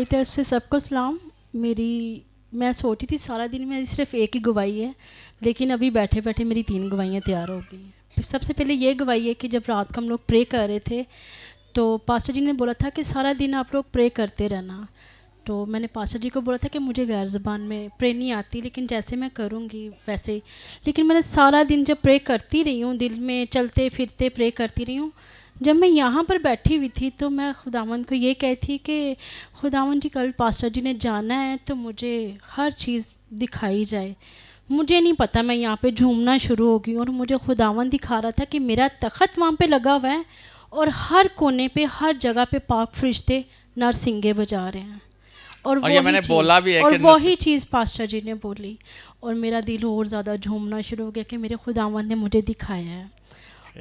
मेरी तरफ से सबको सलाम। मैं सोची थी सारा दिन मेरी सिर्फ एक ही गवाही है, लेकिन अभी बैठे बैठे मेरी 3 गवाहियाँ तैयार हो गई हैं। फिर सबसे पहले ये गवाही है कि जब रात को हम लोग प्रे कर रहे थे तो पास्टर जी ने बोला था कि सारा दिन आप लोग प्रे करते रहना। तो मैंने पास्टर जी को बोला था कि मुझे गैर ज़बान में प्रे नहीं आती, लेकिन जैसे मैं करूँगी वैसे। लेकिन मैंने सारा दिन जब प्रे करती रही हूँ, दिल में चलते फिरते प्रे करती रही हूँ। जब मैं यहाँ पर बैठी हुई थी तो मैं खुदावंद को ये कही थी कि खुदावंद जी कल पास्टर जी ने जाना है तो मुझे हर चीज़ दिखाई जाए। मुझे नहीं पता, मैं यहाँ पे झूमना शुरू हो गई और मुझे खुदावंद दिखा रहा था कि मेरा तख़त वहाँ पे लगा हुआ है और हर कोने पे हर जगह पे पाक फरिश्ते नरसिंगे बजा रहे हैं। और ये मैंने बोला भी है और कि वही चीज़ पास्टर जी ने बोली और मेरा दिल और ज़्यादा झूमना शुरू हो गया कि मेरे खुदावंद ने मुझे दिखाया है।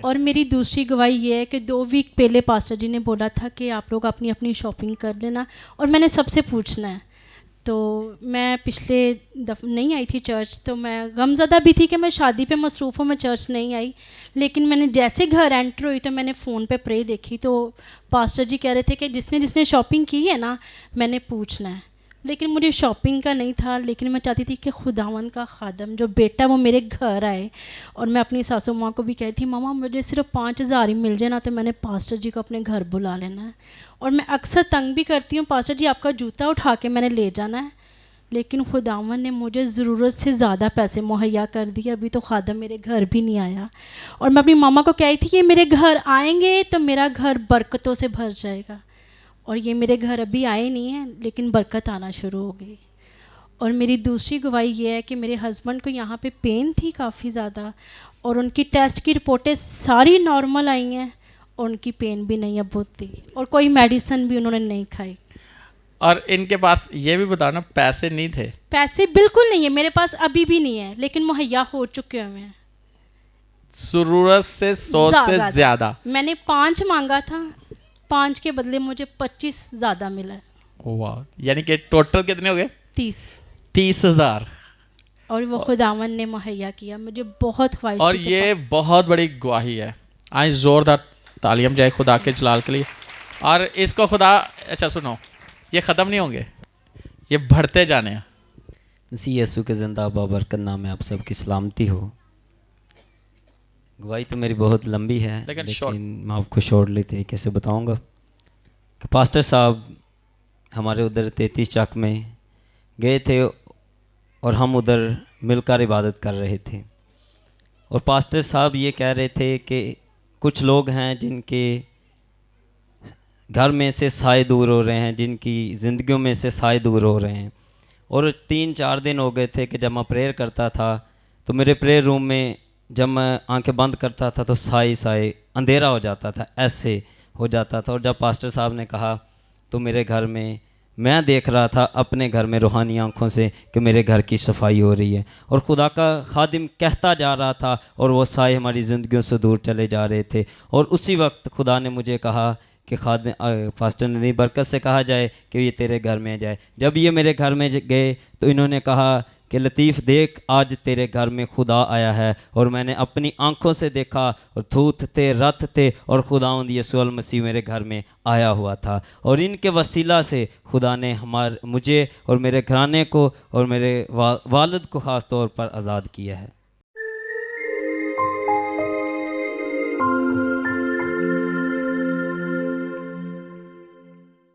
और मेरी दूसरी गवाही ये है कि 2 वीक पहले पास्टर जी ने बोला था कि आप लोग अपनी अपनी शॉपिंग कर लेना और मैंने सबसे पूछना है। तो मैं पिछले नहीं आई थी चर्च, तो मैं गमज़दा भी थी कि मैं शादी पे मसरूफ़ हूँ, मैं चर्च नहीं आई। लेकिन मैंने जैसे घर एंटर हुई तो मैंने फ़ोन पे प्रे देखी तो पास्टर जी कह रहे थे कि जिसने जिसने शॉपिंग की है ना, मैंने पूछना है। लेकिन मुझे शॉपिंग का नहीं था, लेकिन मैं चाहती थी कि खुदावन का खादम जो बेटा वो मेरे घर आए। और मैं अपनी सासू माँ को भी कह रही थी, मामा मुझे सिर्फ 5,000 ही मिल जाए ना तो मैंने पास्टर जी को अपने घर बुला लेना है। और मैं अक्सर तंग भी करती हूँ, पास्टर जी आपका जूता उठा के मैंने ले जाना है। लेकिन खुदावन ने मुझे ज़रूरत से ज़्यादा पैसे मुहैया कर दिए, अभी तो खादम मेरे घर भी नहीं आया। और मैं अपनी मामा को कह रही थी कि मेरे घर आएंगे तो मेरा घर बरकतों से भर जाएगा। और ये मेरे घर अभी आए नहीं हैं, लेकिन बरकत आना शुरू हो गई। और मेरी दूसरी गवाही ये है कि मेरे हस्बैंड को यहाँ पे पेन थी काफ़ी ज़्यादा और उनकी टेस्ट की रिपोर्टें सारी नॉर्मल आई हैं और उनकी पेन भी नहीं अब होती और कोई मेडिसिन भी उन्होंने नहीं खाई। और इनके पास ये भी बताना, पैसे नहीं थे? पैसे बिल्कुल नहीं है मेरे पास, अभी भी नहीं है, लेकिन मुहैया हो चुके हुए हैं। जरूरत से 100 से ज़्यादा। मैंने 5 मांगा था, 5 के बदले मुझे 25 ज़्यादा मिला है। वाह, यानी कि टोटल कितने हो गए? 30,000। और वो खुदावन ने मुहैया किया, मुझे बहुत ख्वाहिश और थी। ये बहुत बड़ी गवाही है। आज जोरदार तालियां जाए खुदा के जलाल के लिए। और इसको खुदा, अच्छा सुनो, ये ख़त्म नहीं होंगे, ये बढ़ते जाने हैं। मसीह यीशु के ज़िंदा बाबरकत नाम में आप सबकी सलामती हो। गवाही तो मेरी बहुत लंबी है, लेकिन मैं आपको शॉर्टली तरीके से बताऊंगा कि पास्टर साहब हमारे उधर 33 चक में गए थे और हम उधर मिलकर इबादत कर रहे थे। और पास्टर साहब ये कह रहे थे कि कुछ लोग हैं जिनके घर में से साए दूर हो रहे हैं, जिनकी ज़िंदगियों में से साए दूर हो रहे हैं। और 3-4 दिन हो गए थे कि जब मैं प्रेयर करता था तो मेरे प्रेयर रूम में जब मैं आंखें बंद करता था तो साए अंधेरा हो जाता था, ऐसे हो जाता था। और जब पास्टर साहब ने कहा तो मेरे घर में मैं देख रहा था अपने घर में रूहानी आंखों से कि मेरे घर की सफाई हो रही है। और खुदा का खादिम कहता जा रहा था और वो साए हमारी ज़िंदगियों से दूर चले जा रहे थे। और उसी वक्त खुदा ने मुझे कहा कि पास्टर ने बरकत से कहा जाए कि ये तेरे घर में जाए। जब ये मेरे घर में गए तो इन्होंने कहा कि लतीफ़ देख, आज तेरे घर में खुदा आया है। और मैंने अपनी आंखों से देखा और धूत थे, रथ थे और खुदावंद यीशु मसीह मेरे घर में आया हुआ था। और इनके वसीला से खुदा ने मुझे और मेरे घराने को और मेरे वालिद को ख़ास तौर पर आज़ाद किया है।